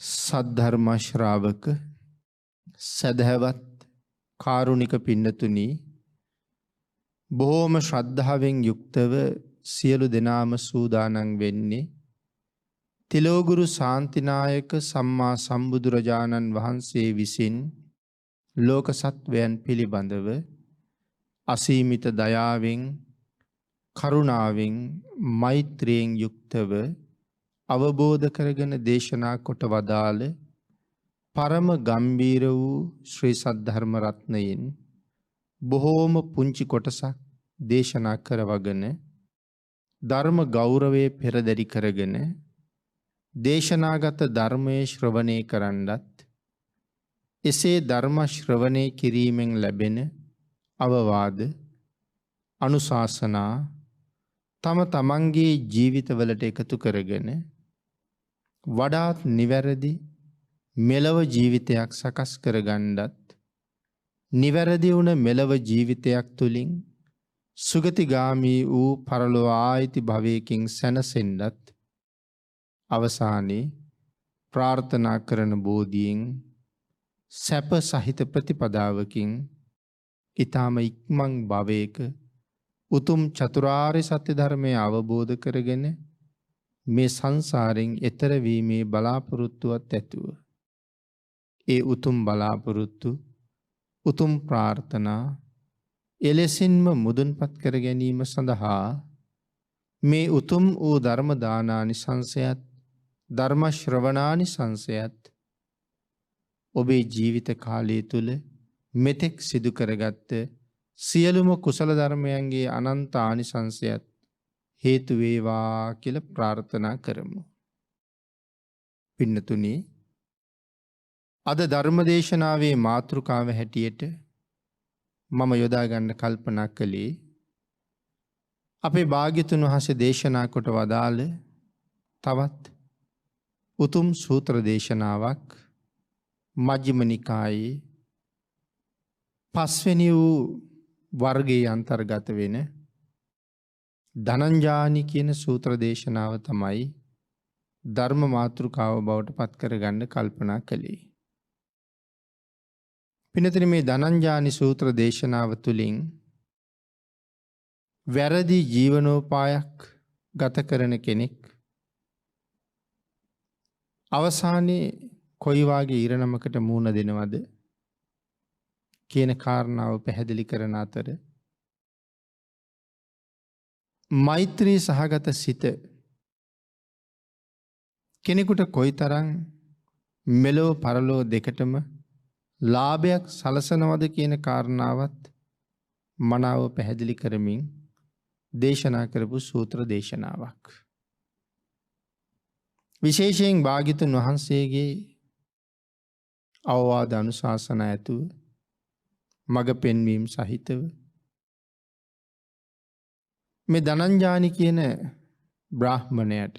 සද්ධර්ම ශ්‍රාවක සදහවත් කාරුණික පින්නතුනි, බොහෝම ශ්‍රද්ධාවෙන් යුක්තව සියලු දෙනාම සූදානම් වෙන්නේ තිලෝගුරු ශාන්තිනායක සම්මා සම්බුදුරජාණන් වහන්සේ විසින් ලෝක සත්වයන් පිළිබඳව අසීමිත දයාවෙන්, කරුණාවෙන්, මෛත්‍රියෙන් යුක්තව අවබෝධ කරගෙන දේශනා කොට වදාළ පරම ගම්බීර වූ ශ්‍රී සද්ධර්ම රත්නයෙන් බොහෝම පුංචි කොටසක් දේශනා කරවගෙන ධර්ම ගෞරවයේ පෙරදරි කරගෙන දේශනාගත ධර්මයේ ශ්‍රවණය කරන්නත්, එසේ ධර්ම ශ්‍රවණය කිරීමෙන් ලැබෙන අවවාද අනුශාසනා තම තමන්ගේ ජීවිතවලට එකතු කරගෙන වඩාත් නිවැරදි මෙලව ජීවිතයක් සකස් කරගන්නත්, නිවැරදි වුණ මෙලව ජීවිතයක් තුළින් සුගතිගාමී වූ පරලොව ආයිති භවයකින් සැනසෙන්නත් අවසානයේ ප්‍රාර්ථනා කරන බෝධියෙන් සැප සහිත ප්‍රතිපදාවකින් ඊ타ම ඉක්මන් භවයක උතුම් චතුරාර්ය සත්‍ය ධර්මය අවබෝධ කරගෙන මේ සංසාරයෙන් එතර වීමේ බලාපොරොත්තුවත් ඇතුව ඒ උතුම් බලාපොරොත්තු, උතුම් ප්‍රාර්ථනා එලෙසින්ම මුදුන්පත් කර ගැනීම සඳහා මේ උතුම් වූ ධර්ම දානානිසංසයත්, ධර්ම ශ්‍රවණානිසංසයත් ඔබේ ජීවිත කාලය තුල මෙතෙක් සිදු කරගත්ත සියලුම කුසල ධර්මයන්ගේ අනන්ත ආනිසංසයත් හේතු වේවා කියලා ප්‍රාර්ථනා කරමු. පින්නතුනි, අද ධර්මදේශනාවේ මාතෘකාව හැටියට මම යොදා ගන්න කල්පනා කළේ අපේ භාග්‍යතුන් වහන්සේ දේශනා කොට වදාළ තවත් උතුම් සූත්‍ර දේශනාවක්, මජ්ක්‍ධිම නිකායේ පස්වෙනි වූ වර්ගයේ අන්තර්ගත වෙන ධනංජානි කියන සූත්‍ර දේශනාව තමයි ධර්ම මාතෘකාව බවට පත් කරගන්න කල්පනා කළේ. පින්නතුනි, මේ ධනංජානි සූත්‍ර දේශනාව තුළින් වැරදි ජීවනෝපායක් ගත කරන කෙනෙක් අවසානයේ කොයි වාගේ ඉරණමකට මුහුණ දෙනවද කියන කාරණාව පැහැදිලි කරන අතර, මෛත්‍රී සහගත සිත කෙනෙකුට කොයිතරම් මෙලෝ පරලෝ දෙකටම ලාභයක් සලසනවද කියන කාරණාවත් මනාව පැහැදිලි කරමින් දේශනා කරපු සූත්‍ර දේශනාවක්. විශේෂයෙන් භාග්‍යතුන් වහන්සේගේ අවවාද අනුශාසනා ඇතුව මඟ පෙන්වීම සහිතව මේ ධනංජානි කියන බ්‍රාහ්මණයට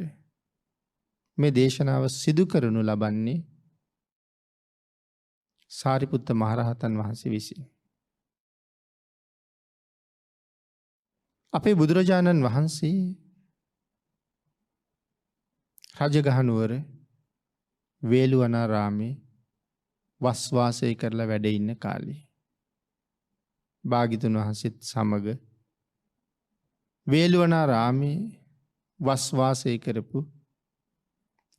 මේ දේශනාව සිදු කරනු ලබන්නේ සාරිපුත්ත මහරහතන් වහන්සේ විසින්. අපේ බුදුරජාණන් වහන්සේ රජගහනුවර වේළුවනාරාමේ වස් වාසය කරලා වැඩ ඉන්න කාලේ භාග්‍යතුන් වහන්සේත් සමග වේළුවනාරාමේ වස් වාසය කරපු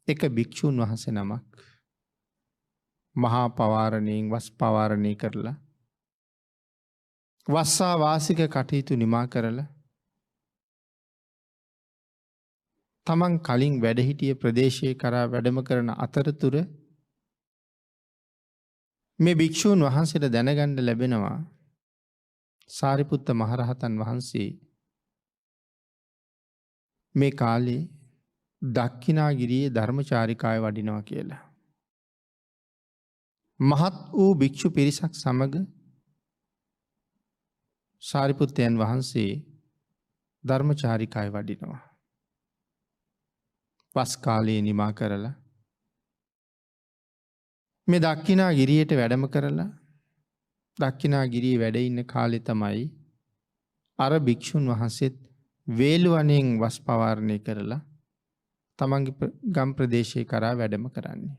එක භික්ෂුන් වහන්සේ නමක් මහා පවාරණයෙන් වස් පවාරණය කරලා වස්සා වාසික කටයුතු නිමා කරලා තමන් කලින් වැඩ හිටිය ප්‍රදේශයේ කරා වැඩම කරන අතරතුර මේ භික්ෂූන් වහන්සේට දැනගන්න ලැබෙනවා සාරිපුත්ත මහරහතන් වහන්සේ මේ කාලේ දක්ඛිනාගිරියේ ධර්මචාරිකාවේ වඩිනවා කියලා. මහත් වූ භික්ෂු පිරිසක් සමග සාරිපුත්තයන් වහන්සේ ධර්මචාරිකාවේ වඩිනවා. වස් කාලයේ නිමා කරලා මේ දක්ඛිනාගිරියට වැඩම කරලා දක්ඛිනාගිරියේ වැඩ ඉන්න කාලේ තමයි අර භික්ෂුන් වහන්සේත් වේළුවණෙන් වස් පවාරණය කරලා තමන්ගේ ගම් ප්‍රදේශයේ කරා වැඩම කරන්නේ.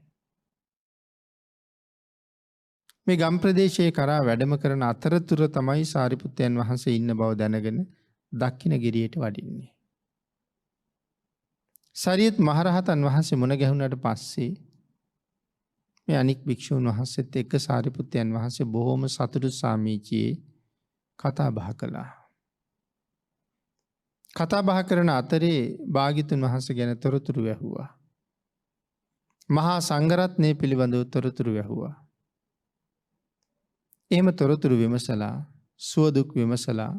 මේ ගම් ප්‍රදේශයේ කරා වැඩම කරන අතරතුර තමයි සාරිපුත්තයන් වහන්සේ ඉන්න බව දැනගෙන දක්ඛින ගිරියට වඩින්නේ. සරියුත් මහරහතන් වහන්සේ මුණ ගැහුණාට පස්සේ මේ අනික් භික්ෂූන් වහන්සේත් එක්ක සාරිපුත්තයන් වහන්සේ බොහොම සතුටු සාමීචියේ කතා බහ කළා. කතා බහ කරන අතරේ භාග්‍යතුන් වහන්සේ ගැන තොරතුරු ඇහුවා. මහා සංඝරත්නය පිළිබඳව තොරතුරු ඇහුවා. එහෙම තොරතුරු විමසලා සුව දුක් විමසලා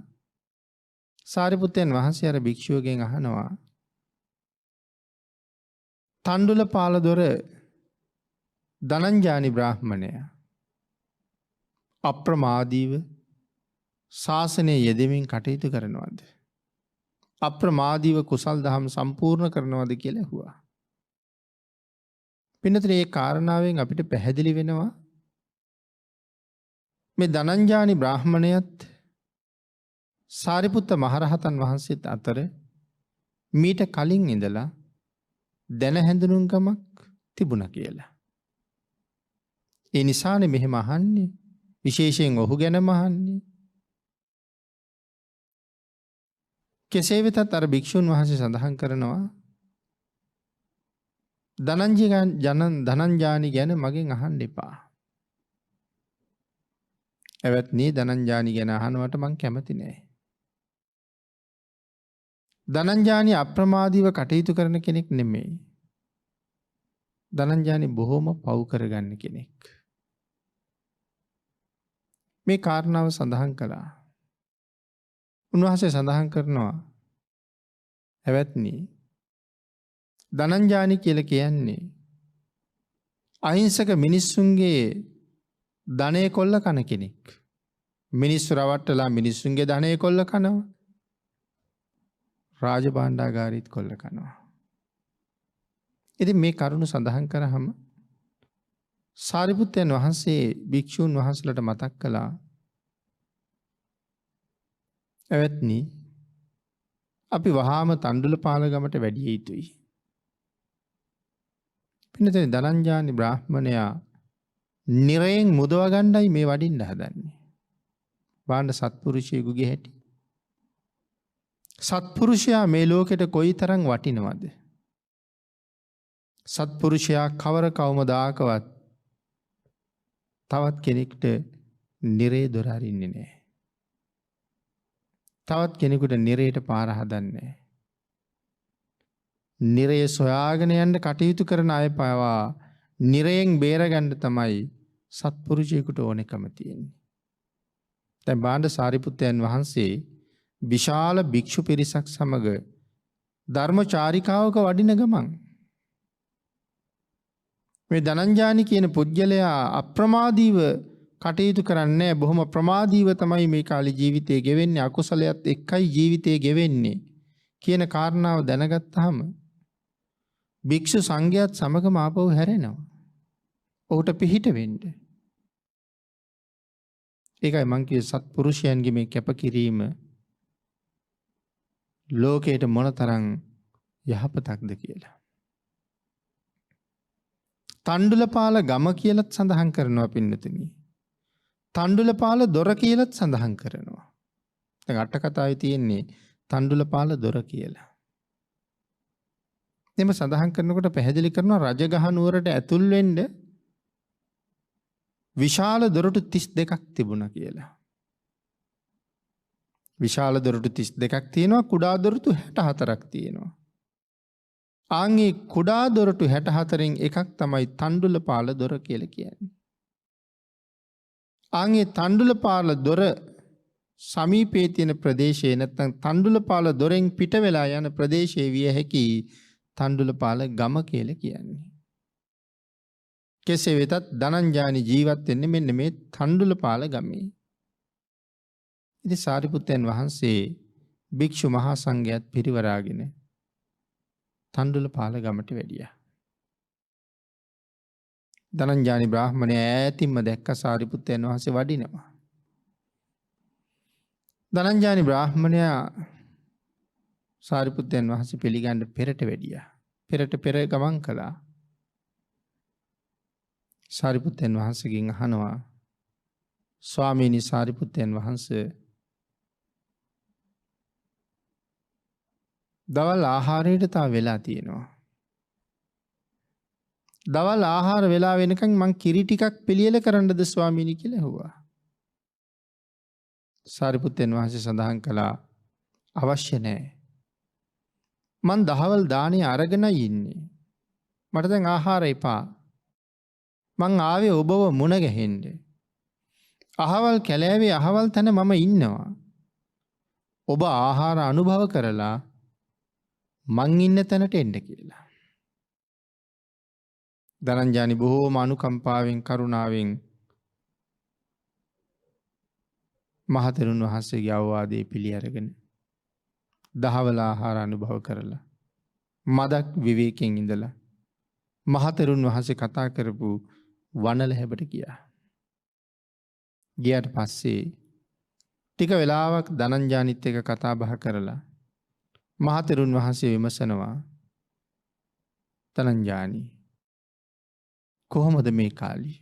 සාරිපුත්තයන් වහන්සේ අර භික්ෂුවගෙන් අහනවා, තණ්ඩුල පාලදොර ධනංජානි බ්‍රාහ්මණයා අප්‍රමාදීව ශාසනය යෙදෙමින් කටයුතු කරනවද? අප්‍රමාදීව කුසල් දහම් සම්පූර්ණ කරනවද කියලා ඇහුවා. පින්නතේ මේ කාරණාවෙන් අපිට පැහැදිලි වෙනවා මේ ධනංජානි බ්‍රාහ්මණයත් සාරිපුත්ත මහරහතන් වහන්සේත් අතර මීට කලින් ඉඳලා දැන හැඳුනුම්කමක් තිබුණා කියලා. ඒ නිසානේ මෙහෙම අහන්නේ, විශේෂයෙන් ඔහු ගැනම අහන්නේ. කෙසේ වෙතත් අර භික්ෂුන් වහන්සේ සඳහන් කරනවා, ධනංජානි ගැන මගෙන් අහන්න එපා. එවත්නි ධනංජානි ගැන අහනවට මං කැමති නෑ. ධනංජානි අප්‍රමාදීව කටයුතු කරන කෙනෙක් නෙමෙයි. ධනංජානි බොහොම පව් කරගන්න කෙනෙක්. මේ කාරණාව සඳහන් කළා. උන්වහන්සේ සඳහන් කරනවා, එවත්නි ධනංජානි කියලා කියන්නේ අහිංසක මිනිස්සුන්ගේ ධනය කොල්ල කන කෙනෙක්. මිනිස්සු රවට්ටලා මිනිස්සුන්ගේ ධනය කොල්ල කනවා. රාජභාණ්ඩාගාරීත් කොල්ල කනවා. ඉතින් මේ කරුණ සඳහන් කරාම සාරිපුත්තයන් වහන්සේ භික්ෂූන් වහන්සේලාට මතක් කළා, එවත්නි අපි වහාම තණ්ඩුලපාල ගමට වැඩිය යුතුයි. පින්නතේ ධනංජානි බ්‍රාහ්මණයා නිරයෙන් මුදව ගන්නයි මේ වඩින්න හදන්නේ. බාණ්ඩ සත්පුරුෂයෙකුගේ හැටි. සත්පුරුෂයා මේ ලෝකෙට කොයිතරම් වටිනවද? සත්පුරුෂයා කවර කවමදාකවත් තවත් කෙනෙක්ට නිරේ දොර අරින්නේ නැහැ. තවත් කෙනෙකුට නිරේට පාර හදන්නේ. නිරේ සොයාගෙන යන්න කටයුතු කරන අය පවා නිරයෙන් බේරගන්න තමයි සත්පුරුෂයෙකුට ඕනෙකම තියෙන්නේ. දැන් බාණ්ඩ සාරිපුත්තයන් වහන්සේ විශාල භික්ෂු පිරිසක් සමග ධර්මචාරිකාවක වඩින ගමන් මේ ධනංජානි කියන පුජ්‍යලයා අප්‍රමාදීව කටයුතු කරන්නේ, බොහොම ප්‍රමාදීව තමයි මේ කාලේ ජීවිතේ ගෙවෙන්නේ, අකුසලයක් එක්කයි ජීවිතේ ගෙවෙන්නේ කියන කාරණාව දැනගත්තාම භික්ෂු සංඝයාත් සමගම ආපහු හැරෙනවා. ඔහුට පිහිට වෙන්න. ඒකයි මං කියේ සත්පුරුෂයන්ගේ මේ කැපකිරීම ලෝකයට මොනතරම් යහපතක්ද කියලා. තණ්ඩුලපාල ගම කියලත් සඳහන් කරනවා පින්නතුනි. තණ්ඩුලපාල දොර කියලත් සඳහන් කරනවා. දැන් අට කතාවේ තියෙන්නේ තණ්ඩුලපාල දොර කියලා. එම සඳහන් කරනකොට පැහැදිලි කරනවා රජගහ නුවරට ඇතුල් වෙන්න විශාල දොරටු 32ක් තිබුණා කියලා. විශාල දොරටු 32ක් තියෙනවා, කුඩා දොරටු 64ක් තියෙනවා. ආන්ගේ කුඩා දොරටු 64න් එකක් තමයි තණ්ඩුලපාල දොර කියලා කියන්නේ. ආන්ගේ තණ්ඩුලපාල දොර සමීපයේ තියෙන ප්‍රදේශයේ නැත්නම් තණ්ඩුලපාල දොරෙන් පිට වෙලා යන ප්‍රදේශයේ විය හැකි තණ්ඩුලපාල ගම කියලා කියන්නේ. කෙසේ වෙතත් ධනංජානි ජීවත් වෙන්නේ මෙන්න මේ තණ්ඩුලපාල ගමේ. ඉතින් සාරිපුත්තයන් වහන්සේ භික්ෂු මහා සංඝයාත් පිරිවරාගෙන තණ්ඩුලපාල ගමට වැඩියා. ධනංජානි බ්‍රාහ්මණයා ඈතින්ම දැක්ක සාරිපුත්තයන් වහන්සේ වඩිනවා. ධනංජානි බ්‍රාහ්මණයා සාරිපුත්තයන් වහන්සේ පිළිගන්න පෙරට වැඩියා. පෙරට පෙර ගමන් කළා. සාරිපුත්තයන් වහන්සේගෙන් අහනවා, ස්වාමීනි සාරිපුත්තයන් වහන්සේ දවල් ආහාරයට තා වෙලා තියෙනවා. දවල් ආහාර වෙලා වෙනකන් මං කිරි ටිකක් පිළියෙල කරන්නද ස්වාමීනි කියලා ඇහුවා. සාරිපුත්තයන් වහන්සේ සඳහන් කළා අවශ්‍ය නැහැ. මං දහවල් දානේ අරගෙනයි ඉන්නේ. මට දැන් ආහාර එපා. මං ආවේ ඔබව මුණ ගැහෙන්න. අහවල් කැලෑවේ අහවල් තැන මම ඉන්නවා. ඔබ ආහාර අනුභව කරලා මං ඉන්න තැනට එන්න කියලා. ධනංජානි බොහෝම අනුකම්පාවෙන් කරුණාවෙන් මහතෙරුන් වහන්සේගේ අවවාදයේ පිළි අරගෙන දහවල ආහාර අනුභව කරලා මදක් විවේකයෙන් ඉඳලා මහතෙරුන් වහන්සේ කතා කරපු වනල හැබට ගියා. ගියාට පස්සේ ටික වෙලාවක් ධනංජානිත් එක්ක කතා බහ කරලා මහතෙරුන් වහන්සේ විමසනවා ධනංජානි කොහොමද මේ කාලේ?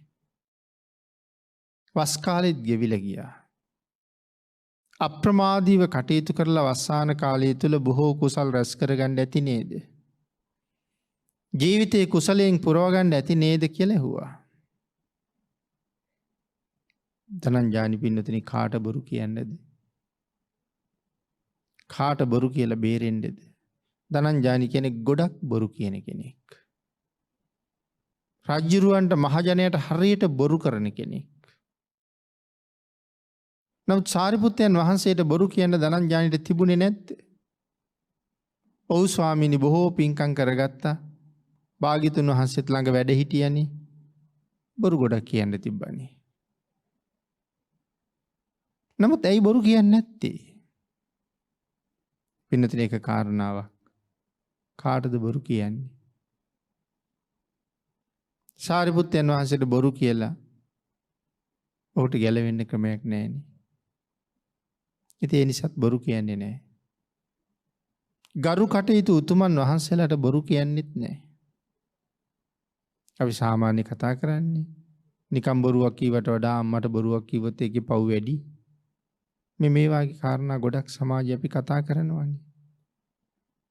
වස් කාලෙත් ගෙවිලා ගියා. අප්‍රමාදීව කටයුතු කරලා වස්සාන කාලය තුල බොහෝ කුසල් රැස් කරගන්න ඇති නේද? ජීවිතේ කුසලයෙන් පුරව ගන්න ඇති නේද කියලා ඇහුවා. ධනංජානි පින්නතුනි කාට බොරු කියන්නේද? කාට බොරු කියලා බේරෙන්නේද? ධනංජානි කෙනෙක් ගොඩක් බොරු කියන කෙනෙක්. රජ්ජුරුවන්ට මහජනයට හරියට බොරු කරන කෙනෙක්. නමුත් සාරිපුත්තයන් වහන්සේට බොරු කියන්න ධනංජානිට තිබුණේ නැද්ද? ඔව් ස්වාමීනි බොහෝ පින්කම් කරගත්තා. භාග්‍යතුන් වහන්සේත් ළඟ වැඩ හිටියනේ. බොරු ගොඩක් කියන්න තිබ්බනේ. නමුත් ඇයි බොරු කියන්නේ නැත්තේ? පින්නතුනේ එක කාරණාවක්. කාටද බොරු කියන්නේ? සාරිපුත්තයන් වහන්සේට බොරු කියලා ඔහුට ගැලවෙන්න ක්‍රමයක් නැහැනේ. ඉතින් ඒ නිසාත් බොරු කියන්නේ නැහැ. ගරු කටයුතු උතුමන් වහන්සේලාට බොරු කියන්නෙත් නැහැ. අපි සාමාන්‍ය කතා කරන්නේ නිකම් බොරුවක් කීවට වඩා අම්මට බොරුවක් කිව්වොත් ඒකේ පව් වැඩි. මේ වගේ කාරණා ගොඩක් සමාජයේ අපි කතා කරනවානේ.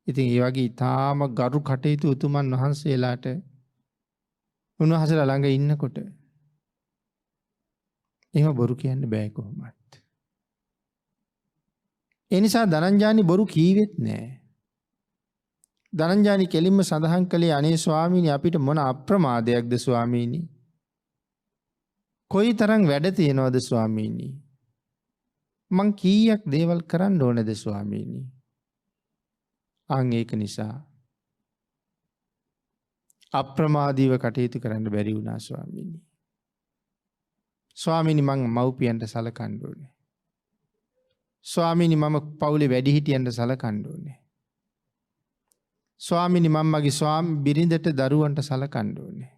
ඉතින් ඒ වගේ ඊටාම ගරු කටයුතු උතුමන් වහන්සේලාට උන්වහන්සේලා ළඟ ඉන්නකොට එහෙම බොරු කියන්න බෑ කොහොමවත්. ඒ නිසා ධනංජානි බොරු කීවෙත් නෑ. ධනංජානි කෙලින්ම සඳහන් කළේ අනේ ස්වාමීනි අපිට මොන අප්‍රමාදයක්ද ස්වාමීනි? කොයිතරම් වැඩ තියෙනවද ස්වාමීනි? මං කීයක් දේවල් කරන්න ඕනද ස්වාමීනි? අන් ඒක නිසා අප්‍රමාදීව කටයුතු කරන්න බැරි වුණා ස්වාමීනි. ස්වාමීනි මං මව්පියන්ට සලකන්න ඕනේ. ස්වාමීනි මම පවුලේ වැඩිහිටියන්ට සලකන්න ඕනේ. ස්වාමීනි මම මගේ බිරිඳට දරුවන්ට සලකන්න ඕනේ.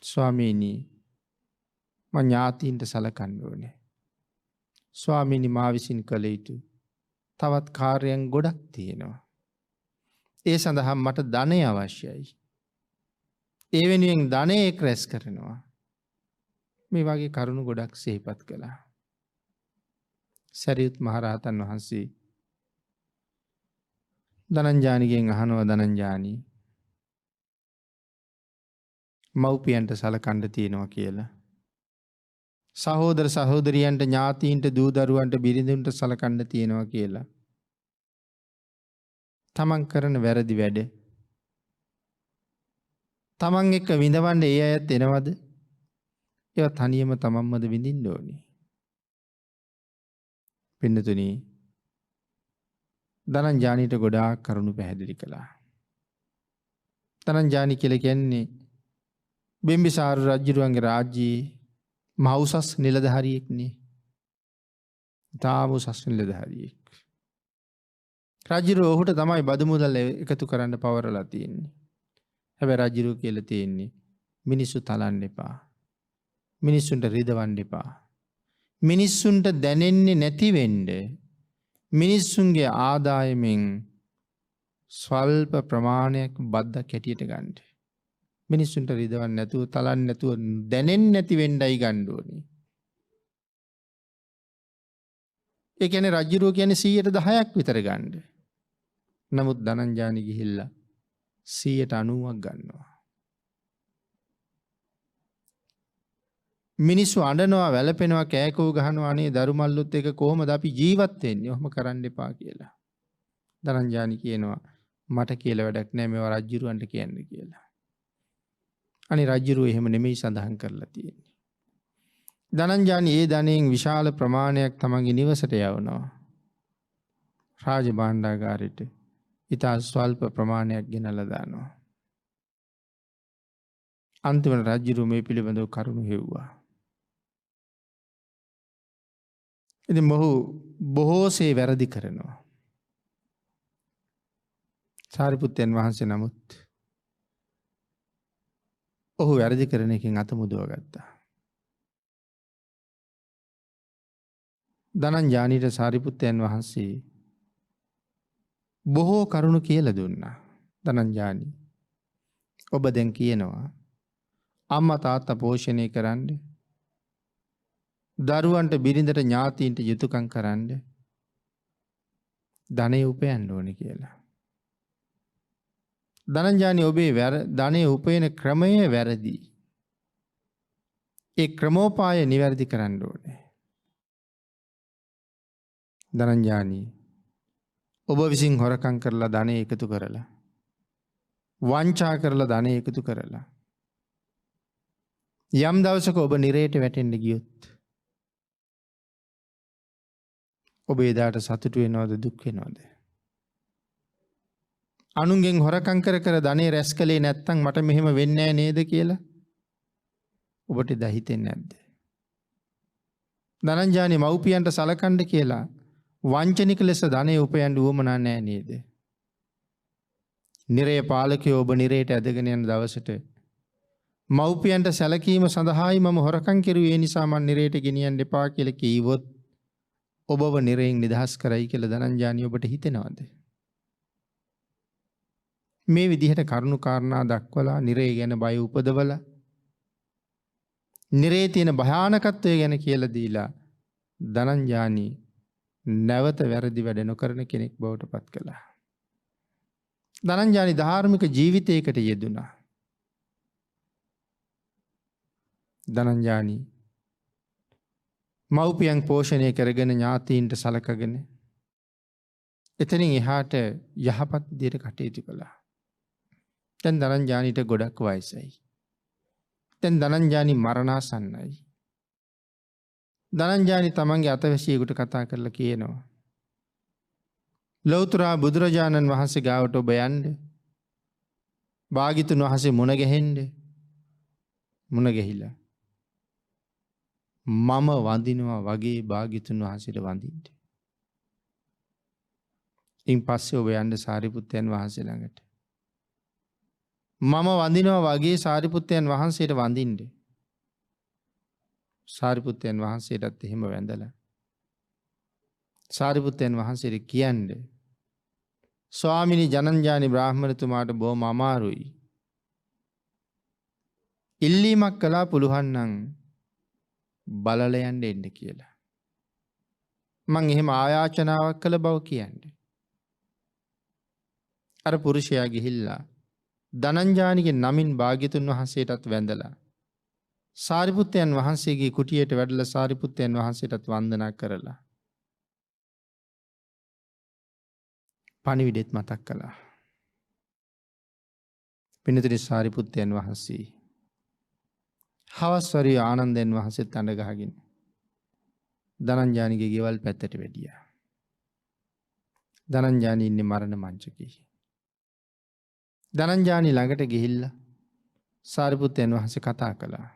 ස්වාමීනි මං ඥාතීන්ට සලකන්න ඕනේ. ස්වාමීනි මා විසින් කළ යුතු තවත් කාර්යයන් ගොඩක් තියෙනවා. ඒ සඳහා මට ධනය අවශ්‍යයි. ඒ වෙනුවෙන් ධනය රැස් කරනවා. මේ වගේ කරුණු ගොඩක් සිහිපත් කළා. සරියුත් මහරහතන් වහන්සේ ධනංජානිගෙන් අහනවා ධනංජානි මව්පියන්ට සලකන්න තියෙනවා කියලා. සහෝදර සහෝදරියන්ට ඥාතීන්ට දූ දරුවන්ට බිරිඳුන්ට සලකන්න තියෙනවා කියලා. තමන් කරන වැරදි වැඩ තමන් එක්ක විඳවන්න ඒ අයත් එනවද? ඒවා තනියම තමන්මද විඳින්න ඕනේ. පින්නතුනි ධනංජානිට ගොඩාක් කරුණු පැහැදිලි කළා. ධනංජානි කියලා කියන්නේ බිම්බිසාර රජුගේ රාජ්‍යයේ මහ උසස් නිලධාරියෙක්නේ. තාම උසස් නිලධාරියෙක්. රජුර ඔහුට තමයි බදු මුදල් එකතු කරන්න පවරලා තියෙන්නේ. හැබැයි රජුර කියලා තියෙන්නේ මිනිස්සු තලන්න එපා. මිනිස්සුන්ට රිදවන්න එපා. මිනිස්සුන්ට දැනෙන්නේ නැති වෙන්න මිනිස්සුන්ගේ ආදායමෙන් ස්වල්ප ප්‍රමාණයක් බද්දක් හැටියට ගන්න. මිනිස්සුන්ට රිදවන්න නැතුව තලන්න නැතුව දැනෙන්නේ නැති වෙන්නයි ගන්න ඕනේ. ඒ කියන්නේ රජුරෝ කියන්නේ 110ක් විතර ගන්න. නමුත් ධනංජානි ගිහිල්ලා 90ක් ගන්නවා. මිනිස්සු අඬනවා වැළපෙනවා කෑකෝ ගහනවා අනේ දරුමල්ලොත් එක කොහොමද අපි ජීවත් වෙන්නේ? ඔහොම කරන්න එපා කියලා. ධනංජානි කියනවා මට කියලා වැඩක් නැහැ මේවා රජුරවන්ට කියන්න කියලා. අනේ රජුරෝ එහෙම නෙමෙයි සඳහන් කරලා තියෙන්නේ. ධනංජානි ඒ ධනෙන් විශාල ප්‍රමාණයක් තමන්ගේ නිවසට යවනවා. රාජ භාණ්ඩාගාරයට ඉතා ස්වල්ප ප්‍රමාණයක් ගෙනල්ලා දානවා. අන්තිමට රජුරෝ මේ පිළිබඳව කරුණු හෙව්වා. ඉතින් මොහු බොහෝසේ වැරදි කරනවා. සාරිපුත්තයන් වහන්සේ නමුත් ඔහු වැරදි කරන එකෙන් අත මුදව ගත්තා. ධනංජානිට සාරිපුත්තයන් වහන්සේ බොහෝ කරුණු කියලා දුන්නා. ධනංජානි ඔබ දැන් කියනවා අම්මා තාත්තා පෝෂණය කරන්න, දරුවන්ට බිරිඳට ඥාතීන්ට යුතුයකම් කරන්න ධනෙ උපයන්න ඕනේ කියලා. ධනංජානි ඔබේ ධනෙ උපයන ක්‍රමය වැරදි. ඒ ක්‍රමෝපාය නිවැරදි කරන්න ඕනේ. ධනංජානි ඔබ විසින් හොරකම් කරලා ධනෙ එකතු කරලා වංචා කරලා ධනෙ එකතු කරලා යම් දවසක ඔබ නිරේට වැටෙන්න ගියොත් ඔබ එදාට සතුටු වෙනවද දුක් වෙනවද? අනුන්ගෙන් හොරකම් කර කර ධනෙ රැස් කළේ නැත්නම් මට මෙහෙම වෙන්නේ නේද කියලා ඔබට දැහිතෙන්නේ නැද්ද? ධනංජානි මව්පියන්ට සලකන්න කියලා වංචනික ලෙස ධනෙ උපයන්න උවමනා නැහැ නේද? නිරේ පාලකයෝ ඔබ නිරේට ඇදගෙන යන දවසට මව්පියන්ට සැලකීම සඳහායි මම හොරකම් කෙරුවේ ඒ නිසා මම නිරේට ගෙනියන්න එපා කියලා කීවොත් ඔබව නිරයෙන් නිදහස් කරයි කියලා ධනංජානි ඔබට හිතෙනවද? මේ විදිහට කරුණු කාරණා දක්වලා නිරේ ගැන බය උපදවලා නිරේ තියෙන භයානකත්වය ගැන කියලා දීලා ධනංජානි නැවත වැරදි වැඩ නොකරන කෙනෙක් බවට පත් කළා. ධනංජානි ධාර්මික ජීවිතයකට යෙදුණා. ධනංජානි මව්පියන් පෝෂණය කරගෙන ඥාතීන්ට සලකගෙන එතනින් එහාට යහපත් විදියට කටයුතු කළා. දැන් ධනංජානිට ගොඩක් වයසයි. දැන් ධනංජානි මරණාසන්නයි. ධනංජානි තමන්ගේ අතවැසියෙකුට කතා කරලා කියනවා ලෞතර බුදුරජාණන් වහන්සේ ගාවට ඔබ යන්න. භාග්‍යතුන් වහන්සේ මුණ ගැහෙන්න. මුණ ගැහිලා මම වඳිනවා වගේ භාග්‍යතුන් වහන්සේට වඳින්න. ඉන් පස්සේ ඔබ යන්න සාරිපුත්තයන් වහන්සේ ළඟට. මම වඳිනවා වගේ සාරිපුත්තයන් වහන්සේට වඳින්න. සාරිපුත්තයන් වහන්සේටත් එහෙම වැඳලා සාරිපුත්තයන් වහන්සේට කියන්නේ ස්වාමිනී ජනංජානි බ්‍රාහ්මණතුමාට බොහොම අමාරුයි. ඉල්ලීමක් කළා පුළුවන් නම් බලලා යන්න එන්න කියලා. මං එහෙම ආයාචනාවක් කළ බව කියන්නේ. අර පුරුෂයා ගිහිල්ලා ධනංජානිගේ නමින් භාග්‍යතුන් වහන්සේටත් වැඳලා සාරිපුත්තයන් වහන්සේගේ කුටියට වැඩලා සාරිපුත්තයන් වහන්සේටත් වන්දනා කරලා පණිවිඩෙත් මතක් කළා. පින්නතුනි සාරිපුත්තයන් වහන්සේ හවස්වරිය ආනන්දයන් වහන්සේත් අඬ ගහගෙන ධනංජානිගේ ගෙවල් පැත්තට වැඩියා. ධනංජානි ඉන්නේ මරණ මංචකේ. ධනංජානි ළඟට ගිහිල්ලා සාරිපුත්තයන් වහන්සේ කතා කළා.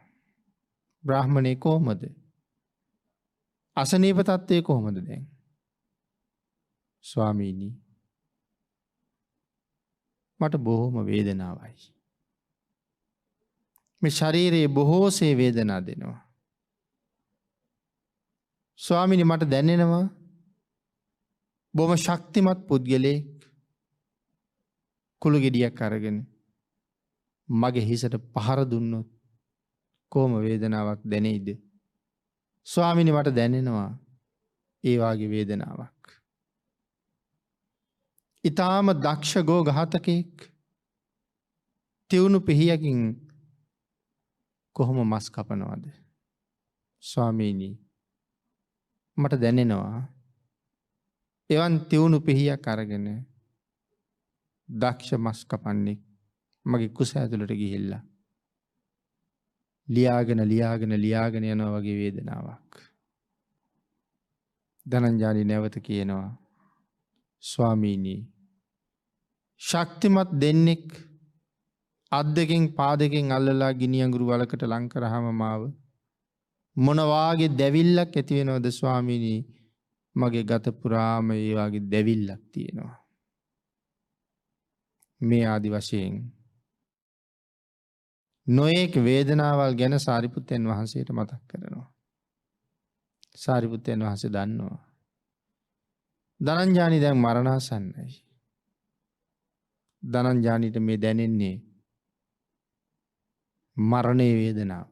බ්‍රාහ්මණේ කොහොමද? අසනීප තත්ත්වය කොහොමද දැන්? ස්වාමීනි මට බොහොම වේදනාවයි. මේ ශරීරයේ බොහෝසේ වේදනා දෙනවා. ස්වාමීනි මට දැනෙනවා බොහොම ශක්තිමත් පුද්ගලයෙක් කුළු ගෙඩියක් අරගෙන මගේ හිසට පහර දුන්නොත් කොහොම වේදනාවක් දැනෙයිද? ස්වාමීනි මට දැනෙනවා ඒ වාගේ වේදනාවක්. ඊටාම දක්ෂ ගෝ ඝාතකෙක් තියුණු පිහියකින් කොහොම මස් කපනවද? ස්වාමීනි මට දැනෙනවා එවන් තියුණු පිහියක් අරගෙන දක්ෂ මස් කපන්නේ මගේ කුස ඇතුළට ගිහිල්ලා ලියාගෙන යනවා වගේ වේදනාවක්. ධනංජානි නැවත කියනවා ස්වාමීනි ශක්තිමත් දෙන්නෙක් අත් දෙකෙන් පා දෙකෙන් අල්ලලා ගිනි අඟුරු වලකට ලං කරාම මාව මොන වාගේ දැවිල්ලක් ඇති වෙනවද ස්වාමීනි? මගේ ගත පුරාම ඒ වාගේ දැවිල්ලක් තියෙනවා. මේ ආදි වශයෙන් නොඑක වේදනාවල් ගැන සාරිපුත්තයන් වහන්සේට මතක් කරනවා. සාරිපුත්තයන් වහන්සේ දන්නවා ධනංජානි දැන් මරණාසන්නයි. ධනංජානිට මේ දැනෙන්නේ මරණේ වේදනාව.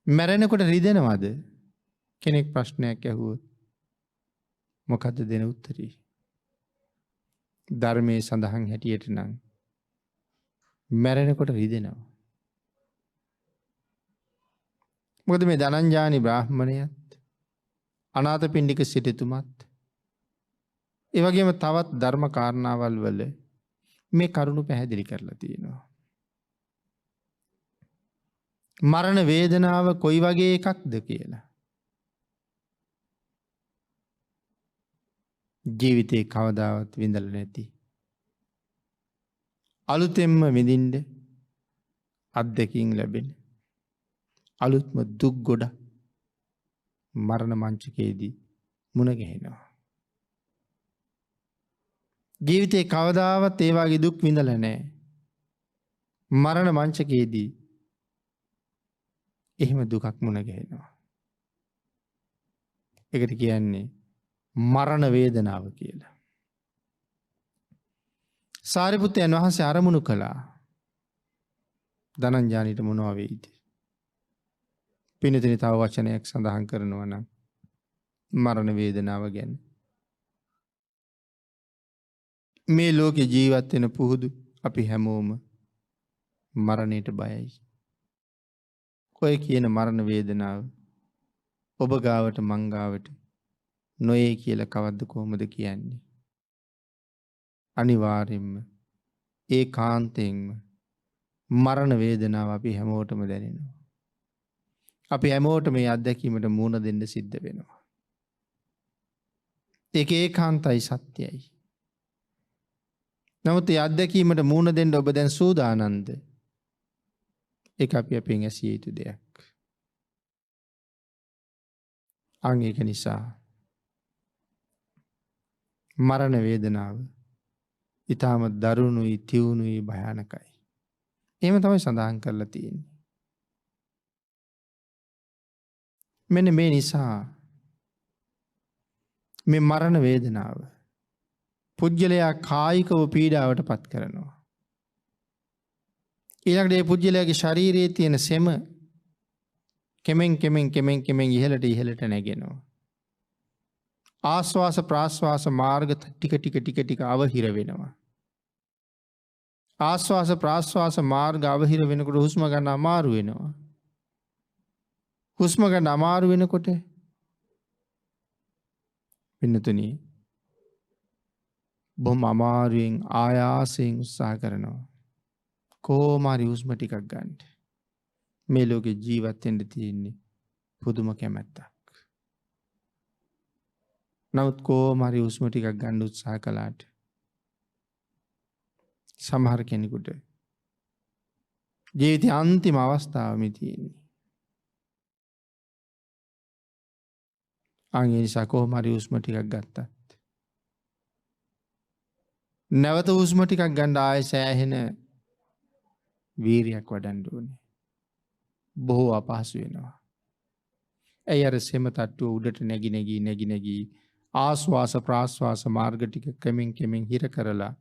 මැරෙනකොට රිදෙනවද? කෙනෙක් ප්‍රශ්නයක් ඇහුවොත් මොකද්ද දෙන උත්තරේ? ධර්මයේ සඳහන් හැටියට නම් මැරෙනකොට රිදෙනවා. මොකද මේ ධනංජානි බ්‍රාහ්මණයත් අනාථපිණ්ඩික සිටුතුමත් ඒ වගේම තවත් ධර්ම කාරණාවල් වල මේ කරුණු පැහැදිලි කරලා තියෙනවා. මරණ වේදනාව කොයි වගේ එකක්ද කියලා. ජීවිතේ කවදාවත් විඳලා නැති අලුතෙන්ම විඳින්න අත්දැකීම් ලැබෙන අලුත්ම දුක් ගොඩ මරණ මංචකයේදී මුණ ගැහෙනවා. ජීවිතේ කවදාවත් ඒ වගේ දුක් විඳලා නැහැ. මරණ මංචකයේදී එහෙම දුකක් මුණ ගැහෙනවා. ඒකට කියන්නේ මරණ වේදනාව කියලා. සාරිපුත්තයන් වහන්සේ අරමුණු කළා ධනංජානිට මොනවා වෙයිද? පින්නතිනි තව වචනයක් සඳහන් කරනවා නම් මරණ වේදනාව ගැන. මේ ලෝකේ ජීවත් වෙන පුහුදු අපි හැමෝම මරණයට බයයි. ඔය කියන මරණ වේදනාව ඔබ ගාවට මං ගාවට නොයේ කියලා කවද්ද කොහොමද කියන්නේ? අනිවාර්යෙන්ම ඒකාන්තයෙන්ම මරණ වේදනාව අපි හැමෝටම දැනෙනවා. අපි හැමෝටම මේ අත්දැකීමට මුහුණ දෙන්න සිද්ධ වෙනවා. ඒක ඒකාන්තයි සත්‍යයි. නමුත් මේ අත්දැකීමට මුහුණ දෙන්න ඔබ දැන් සූදානම්ද? ඒක අපි අපෙන් ඇසිය යුතු දෙයක්. අන් ඒක නිසා මරණ වේදනාව ඊටම දරුණුයි තියුණුයි භයානකයි. එහෙම තමයි සඳහන් කරලා තියෙන්නේ. මෙන්න මේ නිසා මේ මරණ වේදනාව පුජ්‍යලයා කායිකව පීඩාවට පත් කරනවා. ඊළඟට මේ පුජ්‍යලයාගේ ශරීරයේ තියෙන සෙම කෙමෙන් ඉහළට නැගෙනවා. ආස්වාස ප්‍රාස්වාස මාර්ග ටික අවහිර වෙනවා. ආස්වාස ප්‍රාස්වාස මාර්ග අවහිර වෙනකොට හුස්ම ගන්න අමාරු වෙනවා. හුස්ම ගන්න අමාරු වෙනකොට පින්නතුනි බොහොම අමාරුවෙන් ආයාසයෙන් උත්සාහ කරනවා. කොහොම හරි හුස්ම ටිකක් ගන්න. මේ ලෝකේ ජීවත් වෙන්න තියෙන්නේ පුදුම කැමැත්තක්. නමුත් කොහොම හරි හුස්ම ටිකක් ගන්න උත්සාහ කළාට සමහර කෙනෙකුට ජීවිතයේ අන්තිම අවස්ථාව මේ තියෙන්නේ. අන් ඒ නිසා කොහොම හරි හුස්ම ටිකක් ගත්තත් නැවත හුස්ම ටිකක් ගන්න ආයෙ සෑහෙන වීරියක් වඩන්න ඕනේ. බොහෝ අපහසු වෙනවා. ඇයි අර සෙම තට්ටුව උඩට නැగి ආස්වාස ප්‍රාස්වාස මාර්ග ටික කෙමෙන් හිර කරලා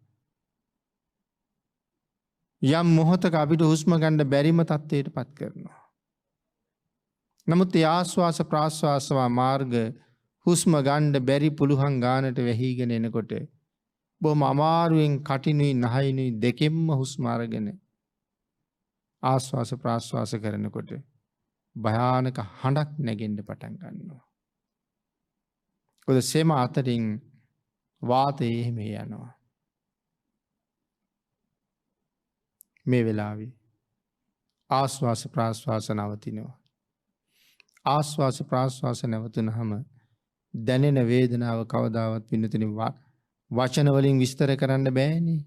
යම් මොහොතක අපිට හුස්ම ගන්න බැරිම තත්ත්වයට පත් කරනවා. නමුත් ඒ ආශ්වාස ප්‍රාශ්වාසවා මාර්ග හුස්ම ගන්න බැරි පුළුවන් ගානට වැහිගෙන එනකොට බොහොම අමාරුවෙන් කටිනුයි නහයිනුයි දෙකෙන්ම හුස්ම අරගෙන ආශ්වාස ප්‍රාශ්වාස කරනකොට භයානක හඬක් නැගෙන්න පටන් ගන්නවා. ඔද සෙම අතරින් වාතය එහෙම යනවා. මේ වෙලාවේ ආශ්වාස ප්‍රාශ්වාස නවතිනවා. ආශ්වාස ප්‍රාශ්වාස නැවතුනහම දැනෙන වේදනාව කවදාවත් පින්නතුනි වචන වලින් විස්තර කරන්න බෑනේ.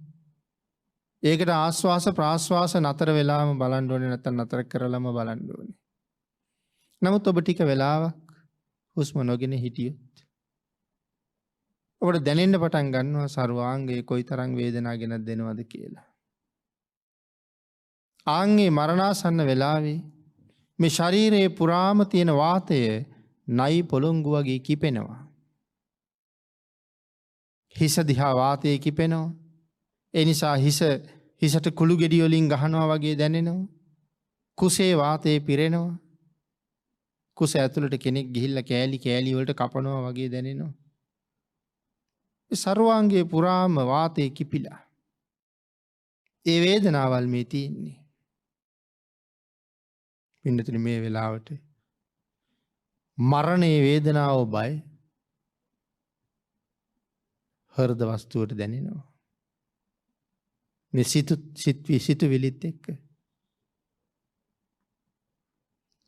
ඒකට ආශ්වාස ප්‍රාශ්වාස නතර වෙලාම බලන්න ඕනේ, නැත්නම් නතර කරලම බලන්න ඕනේ. නමුත් ඔබ ටික වෙලාවක් හුස්ම නොගෙන හිටියොත් ඔබට දැනෙන්න පටන් ගන්නවා සර්වාංගයේ කොයිතරම් වේදනාවක් ගෙනත් දෙනවද කියලා. ආන්ගේ මරණාසන්න වෙලාවේ මේ ශරීරයේ පුරාම තියෙන වාතය නයි පොළොංගු වගේ කිපෙනවා. හිස දිහා වාතය කිපෙනවා. ඒ නිසා හිසට කුළු ගෙඩි වලින් ගහනවා වගේ දැනෙනවා. කුසේ වාතය පිරෙනවා. කුස ඇතුළට කෙනෙක් ගිහිල්ලා කෑලි කෑලි වලට කපනවා වගේ දැනෙනවා. ඒ සර්වාංගයේ පුරාම වාතය කිපිලා. ඒ වේදනාවල් මේ තියෙන්නේ. පින්නතුනි මේ වෙලාවට මරණයේ වේදනාව බය හෘද වස්තුවට දැනෙනවා. මේ සිතුවිලිත් එක්ක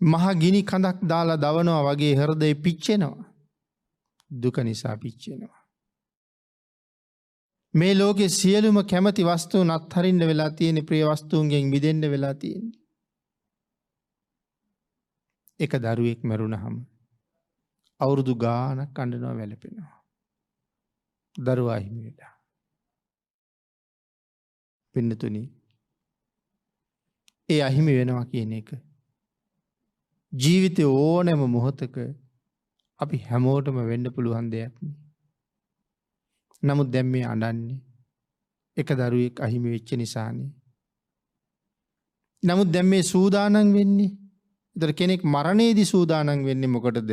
මහ ගිනි කඳක් දාලා දවනවා වගේ හෘදේ පිච්චෙනවා. දුක නිසා පිච්චෙනවා. මේ ලෝකේ සියලුම කැමති වස්තුන් අත්හරින්න වෙලා තියෙන, ප්‍රිය වස්තුන්ගෙන් මිදෙන්න වෙලා තියෙන්නේ. එක දරුවෙක් මැරුණහම අවුරුදු ගානක් අඬනවා වැළපෙනවා. දරුවා හිමි වෙලා. පින්නතුනි ඒ අහිමි වෙනවා කියන එක ජීවිතේ ඕනෑම මොහොතක අපි හැමෝටම වෙන්න පුළුවන් දෙයක් නේ. නමුත් දැන් මේ අඬන්නේ එක දරුවෙක් අහිමි වෙච්ච නිසානේ. නමුත් දැන් මේ සූදානම් වෙන්නේ, ඒතර කෙනෙක් මරණයේදී සූදානම් වෙන්නේ මොකටද?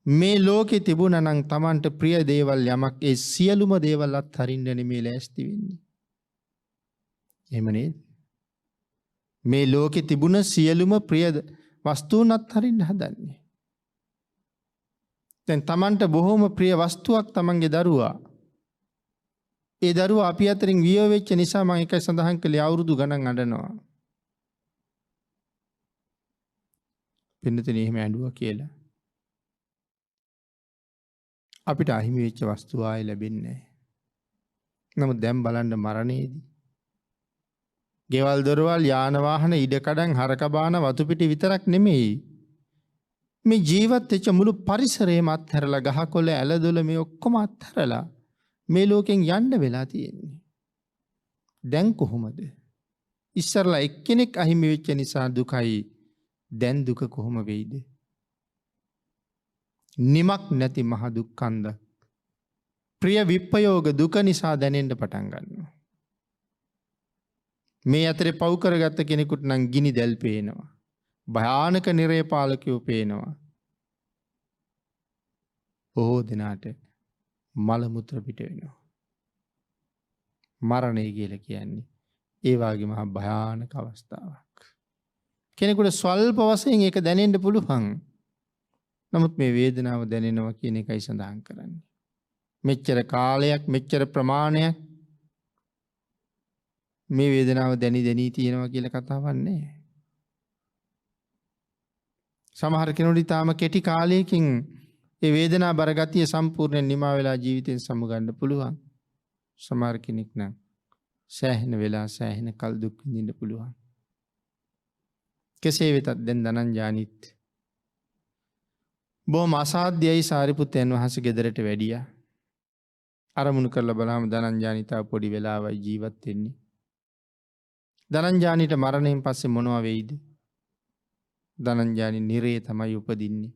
මේ ලෝකේ තිබුණා නම් Tamanට ප්‍රිය දේවල් යමක්, ඒ සියලුම දේවල් අත්හරින්න නෙමෙයි ලෑස්ති වෙන්නේ. එහෙම නේද? මේ ලෝකේ තිබුණ සියලුම ප්‍රිය වස්තුන් අත්හරින්න හදන්නේ. දැන් Tamanට බොහොම ප්‍රිය වස්තුවක් Tamanගේ දරුවා. ඒ දරුවා අපි අතරින් වියව වෙච්ච නිසා මම එකයි සඳහන් කළේ අවුරුදු ගණන් අඬනවා. පින්නතුනි එහෙම ඇඬුවා කියලා අපිට අහිමි වෙච්ච වස්තු ආයෙ ලැබෙන්නේ නැහැ. නමුත් දැන් බලන්න මරණයේදී ගෙවල් දොරවල් යාන වාහන ඉඩකඩම් හරක බාන වතු පිටි විතරක් නෙමෙයි, මේ ජීවත් වෙච්ච මුළු පරිසරයම අත්හැරලා, ගහකොළ ඇලදොල මේ ඔක්කොම අත්හැරලා මේ ලෝකෙන් යන්න වෙලා තියෙන්නේ. දැන් කොහොමද? ඉස්සරලා එක්කෙනෙක් අහිමි වෙච්ච නිසා දුකයි, දැන් දුක කොහොම වෙයිද? නිමක් නැති මහ දුක්ඛන්ද ප්‍රිය විප්පයෝග දුක නිසා දැනෙන්න පටන් ගන්නවා. මේ අතරේ පව් කරගත්ත කෙනෙකුට නම් ගිනි දැල් පේනවා. භයානක නිරේ පාලකයෝ පේනවා. බොහෝ දිනාට මල මුත්‍ර පිට වෙනවා. මරණය කියලා කියන්නේ ඒ වගේ මහා භයානක අවස්ථාවක්. කෙනෙකුට ස්වල්ප වශයෙන් ඒක දැනෙන්න පුළුවන්. නමුත් මේ වේදනාව දැනෙනවා කියන එකයි සඳහන් කරන්නේ. මෙච්චර කාලයක්, මෙච්චර ප්‍රමාණයක් මේ වේදනාව දැනි තියෙනවා කියලා කතාවක් නැහැ. සමහර කෙනෙකුට තාම කෙටි කාලයකින් ඒ වේදනාව බරගතිය සම්පූර්ණයෙන් නිමා වෙලා ජීවිතෙන් සමුගන්න පුළුවන්. සමහර කෙනෙක් නම් සෑහෙන වෙලා සෑහෙන කල් දුක් විඳින්න පුළුවන්. කෙසේ වෙතත් දැන් ධනංජානිත් බොහොම අසාධ්‍යයි සාරිපුත්තයන් වහන්සේ ගෙදරට වැඩියා. අරමුණු කරලා බලාම ධනංජානිතා පොඩි වෙලාවයි ජීවත් වෙන්නේ. ධනංජානිට මරණයෙන් පස්සේ මොනවා වෙයිද? ධනංජානි නිරේ තමයි උපදින්නේ.